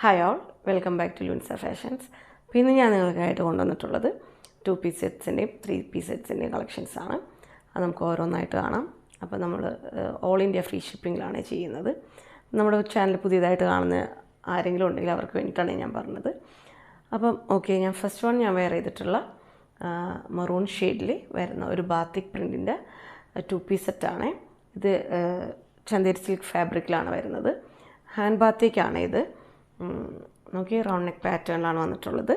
Hi all, welcome back to ലുൻസ fashions. അപ്പോൾ ഇന്ന് ഞാൻ നിങ്ങൾക്കായിട്ട് കൊണ്ടുവന്നിട്ടുള്ളത് 2 പീസ് സെറ്റ്സിൻ്റെയും 3 പീസ് സെറ്റ്സിൻ്റെയും കളക്ഷൻസാണ്. അത് നമുക്ക് ഓരോന്നായിട്ട് കാണാം. അപ്പോൾ നമ്മൾ ഓൾ ഇന്ത്യ ഫ്രീ ഷിപ്പിങ്ങിലാണ് ചെയ്യുന്നത്. നമ്മുടെ ചാനൽ പുതിയതായിട്ട് കാണുന്ന ആരെങ്കിലും ഉണ്ടെങ്കിൽ അവർക്ക് വേണ്ടിയിട്ടാണ് ഞാൻ പറഞ്ഞത്. അപ്പം ഓക്കെ, ഞാൻ ഫസ്റ്റ് വൺ ഞാൻ വെയർ ചെയ്തിട്ടുള്ള മറൂൺ ഷെയ്ഡിൽ വരുന്ന ഒരു ബാത്തിക് പ്രിൻറ്റിൻ്റെ 2 പീസ് സെറ്റാണ്. ഇത് ചന്തേരി സിൽക്ക് ഫാബ്രിക്കിലാണ് വരുന്നത്. ഹാൻഡ് ബാത്തിക്കാണ് ഇത്. നോക്കി, റൗണ്ട് നെക്ക് പാറ്റേണിലാണ് വന്നിട്ടുള്ളത്.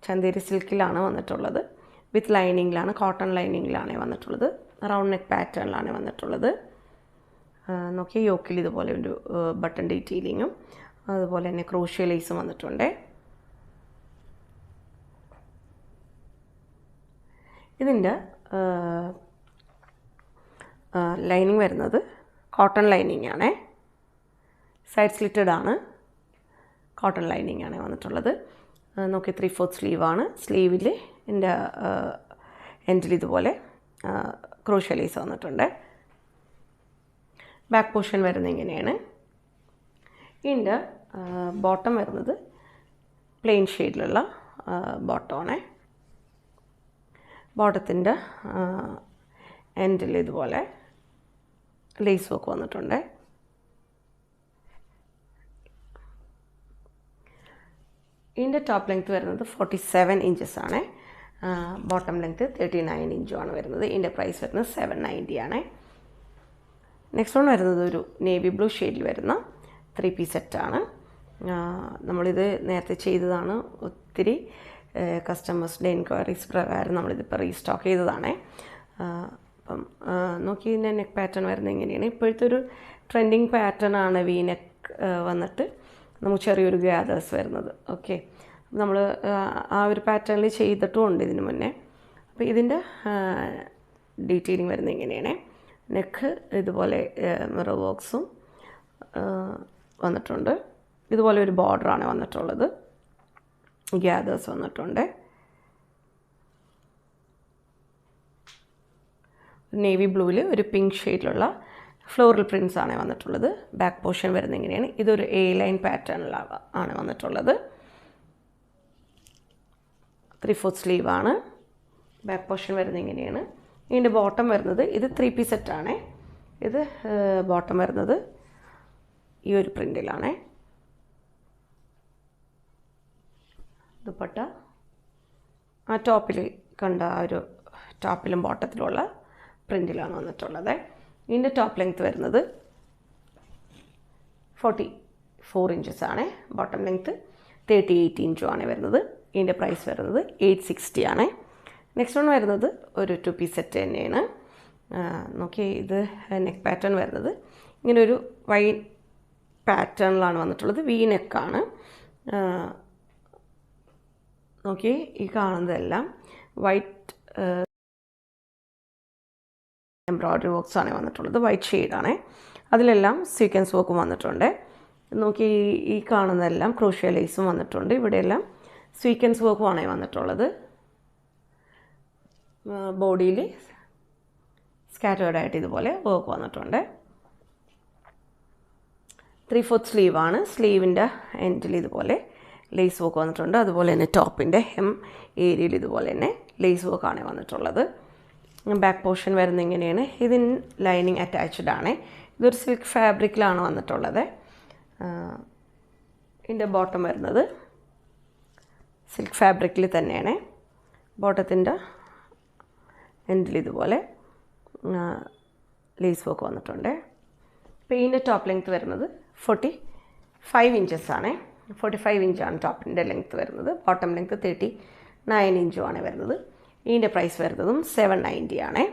ചന്തേരി സിൽക്കിലാണ് വന്നിട്ടുള്ളത്. വിത്ത് ലൈനിങ്ങിലാണ്, കോട്ടൺ ലൈനിങ്ങിലാണ് വന്നിട്ടുള്ളത്. റൗണ്ട് നെക്ക് പാറ്റേണിലാണ് വന്നിട്ടുള്ളത്. നോക്കി, യോക്കിൽ ഇതുപോലെ ഒരു ബട്ടൺ ഡീറ്റെയിലിങ്ങും അതുപോലെ തന്നെ ക്രോഷ്യ ലേസും വന്നിട്ടുണ്ട്. ഇതിൻ്റെ ലൈനിങ് വരുന്നത് കോട്ടൺ ലൈനിങ് ആണ്. സൈഡ് സ്ലിറ്റഡ് ആണ്, കോട്ടൺ ലൈനിങ് ആണ് വന്നിട്ടുള്ളത്. നോക്കി, 3/4 സ്ലീവാണ്. സ്ലീവിൽ എൻ്റെ എൻഡിൽ ഇതുപോലെ ക്രോഷ്യ ലേസ് വന്നിട്ടുണ്ട്. ബാക്ക് പോർഷൻ വരുന്നത് ഇങ്ങനെയാണ്. ഇതിൻ്റെ ബോട്ടം വരുന്നത് പ്ലെയിൻ ഷെയ്ഡിലുള്ള ബോട്ടമാണ്. ബോട്ടത്തിൻ്റെ എൻഡിൽ ഇതുപോലെ ലേസ് വർക്ക് വന്നിട്ടുണ്ട്. ഇതിൻ്റെ ടോപ്പ് ലെങ്ത്ത് വരുന്നത് 47 ഇഞ്ചസ് ആണ്. ബോട്ടം ലെങ്ത്ത് 39 ഇഞ്ചുമാണ് വരുന്നത്. ഇതിൻ്റെ പ്രൈസ് വരുന്നത് 790 ആണ്. നെക്സ്റ്റ് വൺ വരുന്നത് ഒരു നേവി ബ്ലൂ ഷെയ്ഡിൽ വരുന്ന 3 പീസ് സെറ്റാണ്. നമ്മളിത് നേരത്തെ ചെയ്തതാണ്. ഒത്തിരി കസ്റ്റമേഴ്സിൻ്റെ എൻക്വയറീസ് പ്രകാരം നമ്മളിതിപ്പോൾ റീസ്റ്റോക്ക് ചെയ്തതാണ്. അപ്പം നോക്കി, ഇതിൻ്റെ നെക്ക് പാറ്റേൺ വരുന്നത് ഇങ്ങനെയാണ്. ഇപ്പോഴത്തെ ഒരു ട്രെൻഡിങ് പാറ്റേൺ ആണ് വി നെക്ക് വന്നിട്ട് നമുക്ക് ചെറിയൊരു ഗ്യാദേഴ്സ് വരുന്നത്. ഓക്കെ, നമ്മൾ ആ ഒരു പാറ്റേണിൽ ചെയ്തിട്ടുമുണ്ട് ഇതിന് മുന്നേ. അപ്പോൾ ഇതിൻ്റെ ഡീറ്റെയിലിംഗ് വരുന്നത് ഇങ്ങനെയാണ്. നെക്ക് ഇതുപോലെ മിറർ വർക്ക്സും വന്നിട്ടുണ്ട്. ഇതുപോലെ ഒരു ബോർഡറാണ് വന്നിട്ടുള്ളത്. ഗ്യാദേഴ്സ് വന്നിട്ടുണ്ട്. നേവി ബ്ലൂവിൽ ഒരു പിങ്ക് ഷെയ്ഡിലുള്ള ഫ്ലോറൽ പ്രിൻസ് ആണ് വന്നിട്ടുള്ളത്. ബാക്ക് പോർഷൻ വരുന്നത് ഇങ്ങനെയാണ്. ഇതൊരു എ ലൈൻ പാറ്റേണിലാണ് വന്നിട്ടുള്ളത്. 3/4 സ്ലീവാണ്. ബാക്ക് പോർഷൻ വരുന്നത് ഇങ്ങനെയാണ്. ഇതിൻ്റെ ബോട്ടം വരുന്നത്, ഇത് 3 പീസ് സെറ്റാണ്. ഇത് ബോട്ടം വരുന്നത് ഈ ഒരു പ്രിൻറ്റിലാണ്. ദുപ്പട്ട ആ ടോപ്പിൽ കണ്ട ആ ഒരു ടോപ്പിലും ബോട്ടത്തിലുള്ള പ്രിൻറ്റിലാണ് വന്നിട്ടുള്ളത്. ഇതിൻ്റെ ടോപ്പ് ലെങ്ത്ത് വരുന്നത് 44 ഇഞ്ചസ് ആണ്. ബോട്ടം ലെങ്ത്ത് 38 ഇഞ്ചുമാണ് വരുന്നത്. ഇതിൻ്റെ പ്രൈസ് വരുന്നത് 860 ആണ്. നെക്സ്റ്റ് വൺ വരുന്നത് ഒരു 2 പീസ് സെറ്റ് തന്നെയാണ്. നോക്കി, ഇത് നെക്ക് പാറ്റേൺ വരുന്നത് ഇങ്ങനെ ഒരു വൈ പാറ്റേണിലാണ് വന്നിട്ടുള്ളത്. വി നെക്കാണ്. നോക്കി, ഈ കാണുന്നതെല്ലാം വൈറ്റ് എംബ്രോയ്ഡറി വർക്ക്സ് ആണ് വന്നിട്ടുള്ളത്. വൈറ്റ് ഷെയ്ഡാണ്. അതിലെല്ലാം സീക്വൻസ് വർക്കും വന്നിട്ടുണ്ട്. നോക്കി, ഈ കാണുന്നതെല്ലാം ക്രോഷ്യ ലേസും വന്നിട്ടുണ്ട്. ഇവിടെയെല്ലാം സീക്വൻസ് വർക്കുമാണ് വന്നിട്ടുള്ളത്. ബോഡിയിൽ സ്കാറ്റേർഡായിട്ട് ഇതുപോലെ വർക്ക് വന്നിട്ടുണ്ട്. 3/4 സ്ലീവാണ്. സ്ലീവിൻ്റെ എൻഡിൽ ഇതുപോലെ ലേസ് വർക്ക് വന്നിട്ടുണ്ട്. അതുപോലെ തന്നെ ടോപ്പിൻ്റെ ഹെം ഏരിയയിൽ ഇതുപോലെ തന്നെ ലേസ് വർക്കാണ് വന്നിട്ടുള്ളത്. ബാക്ക് പോർഷൻ വരുന്നത് ഇങ്ങനെയാണ്. ഇതിന് ലൈനിങ് അറ്റാച്ച്ഡ് ആണ്. ഇതൊരു സിൽക്ക് ഫാബ്രിക്കിലാണ് വന്നിട്ടുള്ളത്. ഇതിൻ്റെ ബോട്ടം വരുന്നത് സിൽക്ക് ഫാബ്രിക്കിൽ തന്നെയാണ്. ബോട്ടത്തിൻ്റെ എൻഡിൽ ഇതുപോലെ ലേസ് വർക്ക് വന്നിട്ടുണ്ട്. അപ്പോൾ ഇതിൻ്റെ ടോപ്പ് ലെങ്ത്ത് വരുന്നത് 45 ഇഞ്ചസ് ആണ്. 45 ഇഞ്ചാണ് ടോപ്പിൻ്റെ ലെങ്ത്ത് വരുന്നത്. ബോട്ടം ലെങ്ത്ത് 39 ഇഞ്ചുമാണ് വരുന്നത്. ഇതിൻ്റെ പ്രൈസ് വരുന്നതും 790 ആണ്.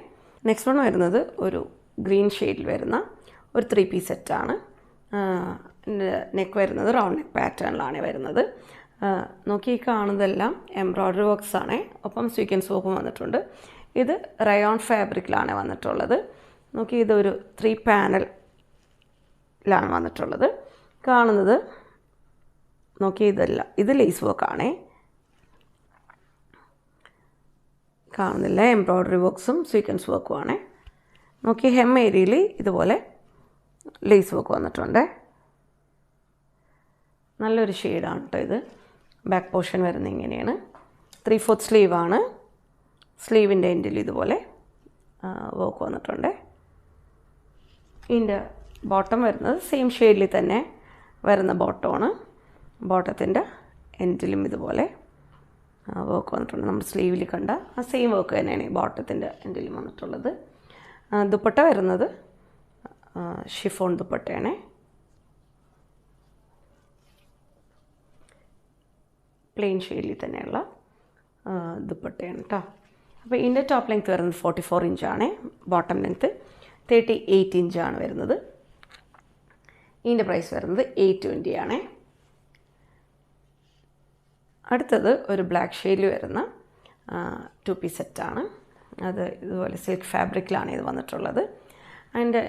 നെക്സ്റ്റ് വൺ വരുന്നത് ഒരു ഗ്രീൻ ഷെയ്ഡിൽ വരുന്ന ഒരു 3 പീസ് സെറ്റാണ്. നെക്ക് വരുന്നത് റൗണ്ട് നെക്ക് പാറ്റേണിലാണ് വരുന്നത്. നോക്കി, ഈ കാണുന്നതെല്ലാം എംബ്രോയ്ഡറി വർക്ക്സ് ആണ്. ഒപ്പം സീക്വൻസ് വർക്കും വന്നിട്ടുണ്ട്. ഇത് റയോൺ ഫാബ്രിക്കിലാണ് വന്നിട്ടുള്ളത്. നോക്കി, ഇതൊരു 3 പാനലാണ് വന്നിട്ടുള്ളത്. കാണുന്നത് നോക്കി, ഇത് ലേസ് വർക്കാണ്. കാണുന്നില്ല, എംബ്രോയ്ഡറി വർക്ക്സും സീക്വൻസ് വർക്കുമാണ്. നോക്കി, ഹെം ഏരിയയിൽ ഇതുപോലെ ലേസ് വർക്ക് വന്നിട്ടുണ്ട്. നല്ലൊരു ഷെയ്ഡാണ് കേട്ടോ ഇത്. ബാക്ക് പോർഷൻ വരുന്നത് ഇങ്ങനെയാണ്. 3/4 സ്ലീവാണ്. സ്ലീവിൻ്റെ എൻഡിൽ ഇതുപോലെ വർക്ക് വന്നിട്ടുണ്ട്. ഇതിൻ്റെ ബോട്ടം വരുന്നത് സെയിം ഷെയ്ഡിൽ തന്നെ വരുന്ന ബോട്ടമാണ്. ബോട്ടത്തിൻ്റെ എൻഡിലും ഇതുപോലെ വർക്ക് വന്നിട്ടുണ്ട്. നമ്മൾ സ്ലീവിൽ കണ്ട ആ സെയിം വർക്ക് തന്നെയാണ് ബോട്ടത്തിൻ്റെ എൻഡിലും വന്നിട്ടുള്ളത്. ദുപ്പട്ട വരുന്നത് ഷിഫോൺ ദുപ്പട്ടയാണ്. പ്ലെയിൻ ഷെയ്ഡിൽ തന്നെയുള്ള ദുപ്പട്ടയാണ് കേട്ടോ. അപ്പോൾ ഇതിൻ്റെ ടോപ്പ് ലെങ്ത്ത് വരുന്നത് 44 ഇഞ്ചാണ്. ബോട്ടം ലെങ്ത്ത് 38 ഇഞ്ചാണ് വരുന്നത്. ഇതിൻ്റെ പ്രൈസ് വരുന്നത് 820 ആണ്. അടുത്തത് ഒരു ബ്ലാക്ക് ഷെയ്ഡിൽ വരുന്ന 2 പീസ് സെറ്റാണ്. അത് ഇതുപോലെ സിൽക്ക് ഫാബ്രിക്കിലാണ് ഇത് വന്നിട്ടുള്ളത്. അതിൻ്റെ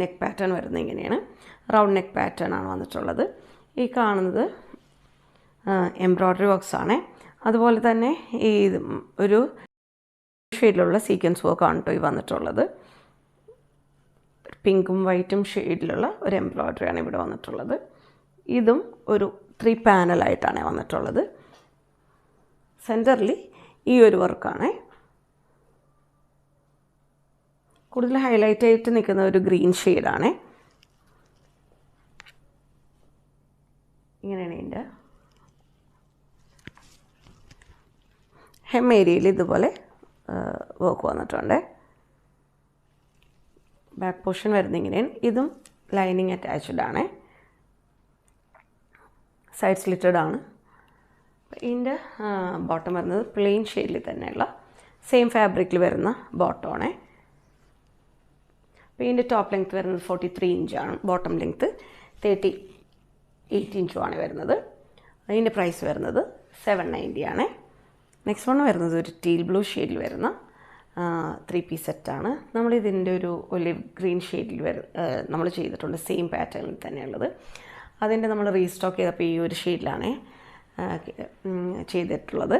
നെക്ക് പാറ്റേൺ വരുന്നത് ഇങ്ങനെയാണ്. റൗണ്ട് നെക്ക് പാറ്റേൺ ആണ് വന്നിട്ടുള്ളത്. ഈ കാണുന്നത് എംബ്രോയ്ഡറി വർക്ക്സ് ആണ്. അതുപോലെ തന്നെ ഈ ഒരു ഷെയ്ഡിലുള്ള സീക്വൻസ് വർക്കാണ് കേട്ടോ ഈ വന്നിട്ടുള്ളത്. പിങ്കും വൈറ്റും ഷെയ്ഡിലുള്ള ഒരു എംബ്രോയ്ഡറിയാണ് ഇവിടെ വന്നിട്ടുള്ളത്. ഇതും ഒരു 3 പാനലായിട്ടാണ് വന്നിട്ടുള്ളത്. സെൻറ്ററിൽ ഈ ഒരു വർക്കാണ്. കൂടുതൽ ഹൈലൈറ്റ് ആയിട്ട് നിൽക്കുന്ന ഒരു ഗ്രീൻ ഷെയ്ഡാണ്. ഇങ്ങനെയാണ് ഇതിൻ്റെ ഹെം ഏരിയയിൽ ഇതുപോലെ വർക്ക് വന്നിട്ടുണ്ട്. ബാക്ക് പോർഷൻ വരുന്നത് ഇങ്ങനെയാണ്. ഇതും ലൈനിങ് അറ്റാച്ച്ഡ് ആണ്. സൈഡ് സ്ലിറ്റഡ് ആണ്. ഇതിൻ്റെ ബോട്ടം വരുന്നത് പ്ലെയിൻ ഷെയ്ഡിൽ തന്നെയുള്ള സെയിം ഫാബ്രിക്കിൽ വരുന്ന ബോട്ടമാണ്. അപ്പോൾ ഇതിൻ്റെ ടോപ്പ് ലെങ്ത്ത് വരുന്നത് 43 ഇഞ്ചാണ്. ബോട്ടം ലെങ്ത്ത് 38 ഇഞ്ചുമാണ് വരുന്നത്. അതിൻ്റെ പ്രൈസ് വരുന്നത് 790 ആണ്. നെക്സ്റ്റ് വൺ വരുന്നത് ഒരു ടീൽ ബ്ലൂ ഷെയ്ഡിൽ വരുന്ന 3 പീസ് സെറ്റാണ്. നമ്മളിതിൻ്റെ ഒരു ഒലിവ് ഗ്രീൻ ഷെയ്ഡിൽ നമ്മൾ ചെയ്തിട്ടുണ്ട്. സെയിം പാറ്റേണിൽ തന്നെയുള്ളത്. അതിൻ്റെ നമ്മൾ റീസ്റ്റോക്ക് ചെയ്തപ്പോൾ ഈ ഒരു ഷെയ്ഡിലാണ് ചെയ്തിട്ടുള്ളത്.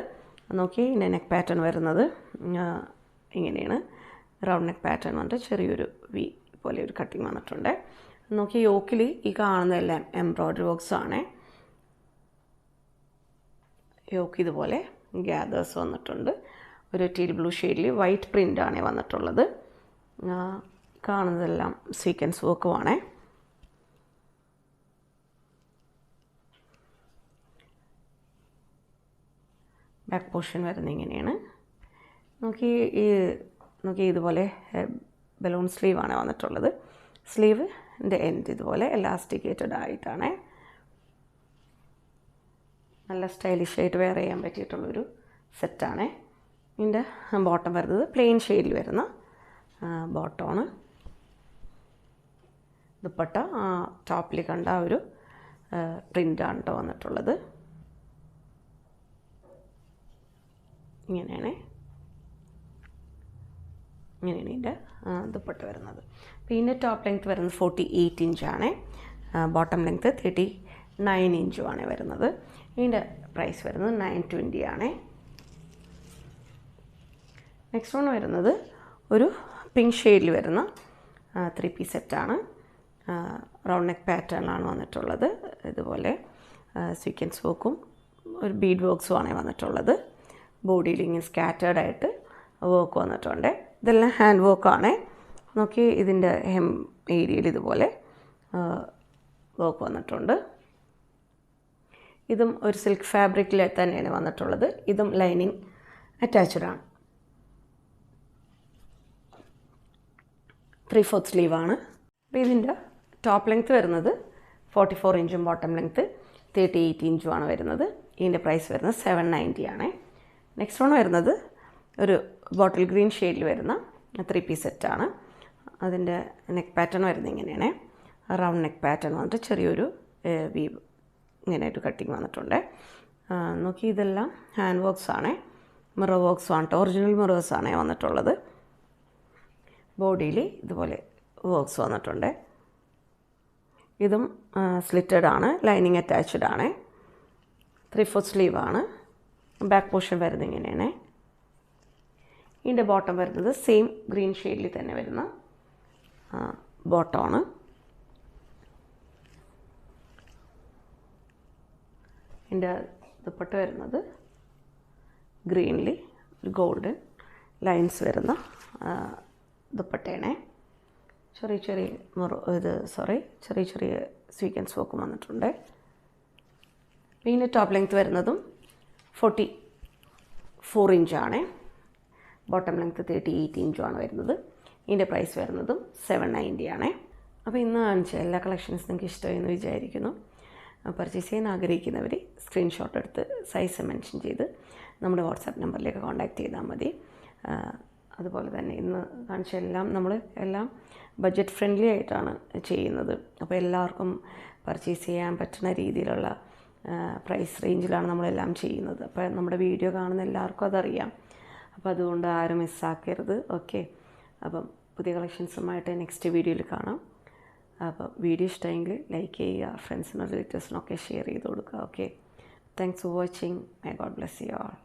നോക്കി ഇതിൻ്റെ നെക്ക് പാറ്റേൺ വരുന്നത് ഇങ്ങനെയാണ്. റൗണ്ട് നെക്ക് പാറ്റേൺ വന്നിട്ട് ചെറിയൊരു വി പോലെ ഒരു കട്ടിങ് വന്നിട്ടുണ്ട്. നോക്കി യോക്കിൽ ഈ കാണുന്നതെല്ലാം എംബ്രോയ്ഡറി വർക്ക്സ് ആണ്. യോക്ക് ഇതുപോലെ ഗ്യാദേഴ്സ് വന്നിട്ടുണ്ട്. ഒരു ടീൽ ബ്ലൂ ഷെയ്ഡിൽ വൈറ്റ് പ്രിൻ്റാണ് വന്നിട്ടുള്ളത്. കാണുന്നതെല്ലാം സീക്വൻസ് വർക്കുമാണ്. ബാക്ക് പോർഷൻ വരുന്നത് ഇങ്ങനെയാണ്. നോക്കി ഇതുപോലെ ബലൂൺ സ്ലീവാണ് വന്നിട്ടുള്ളത്. സ്ലീവിൻ്റെ എൻഡ് ഇതുപോലെ എലാസ്റ്റിക്കേറ്റഡ് ആയിട്ടാണ്. നല്ല സ്റ്റൈലിഷ് ആയിട്ട് വെയർ ചെയ്യാൻ പറ്റിയിട്ടുള്ളൊരു സെറ്റാണ്. ഇതിൻ്റെ ബോട്ടം വരുന്നത് പ്ലെയിൻ ഷെയ്ഡിൽ വരുന്ന ബോട്ടമാണ്. ദുപ്പട്ട ടോപ്പിൽ കണ്ട ഒരു പ്രിൻ്റാണ് കേട്ടോ വന്നിട്ടുള്ളത്. ഇങ്ങനെയാണ് ഇതിൻ്റെ ദുപ്പട്ട വരുന്നത്. അപ്പോൾ ഇതിൻ്റെ ടോപ്പ് ലെങ്ത്ത് വരുന്നത് 48 ഇഞ്ചാണ്. ബോട്ടം ലെങ്ത്ത് 39 ഇഞ്ചുമാണ് വരുന്നത്. ഇതിൻ്റെ പ്രൈസ് വരുന്നത് 920 ആണ്. നെക്സ്റ്റ് വൺ വരുന്നത് ഒരു പിങ്ക് ഷെയ്ഡിൽ വരുന്ന 3 പീസ് സെറ്റാണ്. റൗണ്ട് നെക്ക് പാറ്റേണിലാണ് വന്നിട്ടുള്ളത്. ഇതുപോലെ സീക്വൻസ് വർക്കും ഒരു ബീഡ് വർക്ക്സുമാണ് വന്നിട്ടുള്ളത്. ബോഡിയിൽ ഇങ്ങനെ സ്കാറ്റേർഡ് ആയിട്ട് വർക്ക് വന്നിട്ടുണ്ട്. ഇതെല്ലാം ഹാൻഡ് വർക്കാണ്. നോക്കി ഇതിൻ്റെ ഹെം ഏരിയയിൽ ഇതുപോലെ വർക്ക് വന്നിട്ടുണ്ട്. ഇതും ഒരു സിൽക്ക് ഫാബ്രിക്കിൽ തന്നെയാണ് വന്നിട്ടുള്ളത്. ഇതും ലൈനിങ് അറ്റാച്ച്ഡ് ആണ്. 3/4 സ്ലീവാണ്. അപ്പോൾ ഇതിൻ്റെ ടോപ്പ് ലെങ്ത്ത് വരുന്നത് 44 ഇഞ്ചും ബോട്ടം ലെങ്ത്ത് 38 ഇഞ്ചുമാണ് വരുന്നത്. ഇതിൻ്റെ പ്രൈസ് വരുന്നത് 790 ആണ്. നെക്സ്റ്റ് വൺ വരുന്നത് ഒരു ബോട്ടിൽ ഗ്രീൻ ഷെയ്ഡിൽ വരുന്ന 3 പീസ് സെറ്റാണ്. അതിൻ്റെ നെക്ക് പാറ്റേൺ വരുന്നത് ഇങ്ങനെയാണ്. റൗണ്ട് നെക്ക് പാറ്റേൺ വന്നിട്ട് ചെറിയൊരു വീവ് ഇങ്ങനെയായിട്ട് കട്ടിങ് വന്നിട്ടുണ്ട്. നോക്കി ഇതെല്ലാം ഹാൻഡ് വർക്ക്സ് ആണ്. മിറർ വർക്ക്സ് ആണ്. ഒറിജിനൽ മിറേഴ്സാണ് വന്നിട്ടുള്ളത്. ബോഡിയിൽ ഇതുപോലെ വർക്ക്സ് വന്നിട്ടുണ്ട്. ഇതും സ്ലിറ്റഡ് ആണ്. ലൈനിങ് അറ്റാച്ച്ഡ് ആണ്. 3/4 സ്ലീവാണ്. ബാക്ക് പോർഷൻ വരുന്നത് ഇങ്ങനെയാണ്. ഇതിൻ്റെ ബോട്ടം വരുന്നത് സെയിം ഗ്രീൻ ഷെയ്ഡിൽ തന്നെ വരുന്ന ബോട്ടമാണ്. ഇതിൻ്റെ ദുപ്പട്ട വരുന്നത് ഗ്രീനിൽ ഗോൾഡൻ ലൈൻസ് വരുന്ന ദുപ്പട്ടയാണേ. ചെറിയ ചെറിയ സ്വീക്വൻസ് വർക്കും വന്നിട്ടുണ്ട്. പിന്നെ ടോപ്പ് ലെങ്ത് വരുന്നതും 44 ഇഞ്ചാണ്. ബോട്ടം ലെങ്ത് 38 ഇഞ്ചുമാണ് വരുന്നത്. ഇതിൻ്റെ പ്രൈസ് വരുന്നതും 790 ആണ്. അപ്പോൾ ഇന്ന് കാണിച്ച എല്ലാ കളക്ഷൻസ് നിങ്ങൾക്ക് ഇഷ്ടമായെന്ന് വിചാരിക്കുന്നു. പർച്ചേസ് ചെയ്യാൻ ആഗ്രഹിക്കുന്നവർ സ്ക്രീൻഷോട്ട് എടുത്ത് സൈസ് മെൻഷൻ ചെയ്ത് നമ്മുടെ വാട്സാപ്പ് നമ്പറിലേക്ക് കോൺടാക്റ്റ് ചെയ്താൽ മതി. അതുപോലെ തന്നെ ഇന്ന് കാണിച്ച എല്ലാം ബഡ്ജറ്റ് ഫ്രണ്ട്ലി ആയിട്ടാണ് ചെയ്യുന്നത്. അപ്പോൾ എല്ലാവർക്കും പർച്ചേസ് ചെയ്യാൻ പറ്റുന്ന രീതിയിലുള്ള പ്രൈസ് റേഞ്ചിലാണ് നമ്മളെല്ലാം ചെയ്യുന്നത്. അപ്പോൾ നമ്മുടെ വീഡിയോ കാണുന്ന എല്ലാവർക്കും അതറിയാം. അപ്പോൾ അതുകൊണ്ട് ആരും മിസ്സാക്കരുത്. ഓക്കെ, അപ്പം പുതിയ കളക്ഷൻസുമായിട്ട് നെക്സ്റ്റ് വീഡിയോയിൽ കാണാം. അപ്പോൾ വീഡിയോ ഇഷ്ടമെങ്കിൽ ലൈക്ക് ചെയ്യുക, ഫ്രണ്ട്സിനും റിലേറ്റീവ്സിനൊക്കെ ഷെയർ ചെയ്ത് കൊടുക്കുക. Okay, thanks for watching. My God bless you all.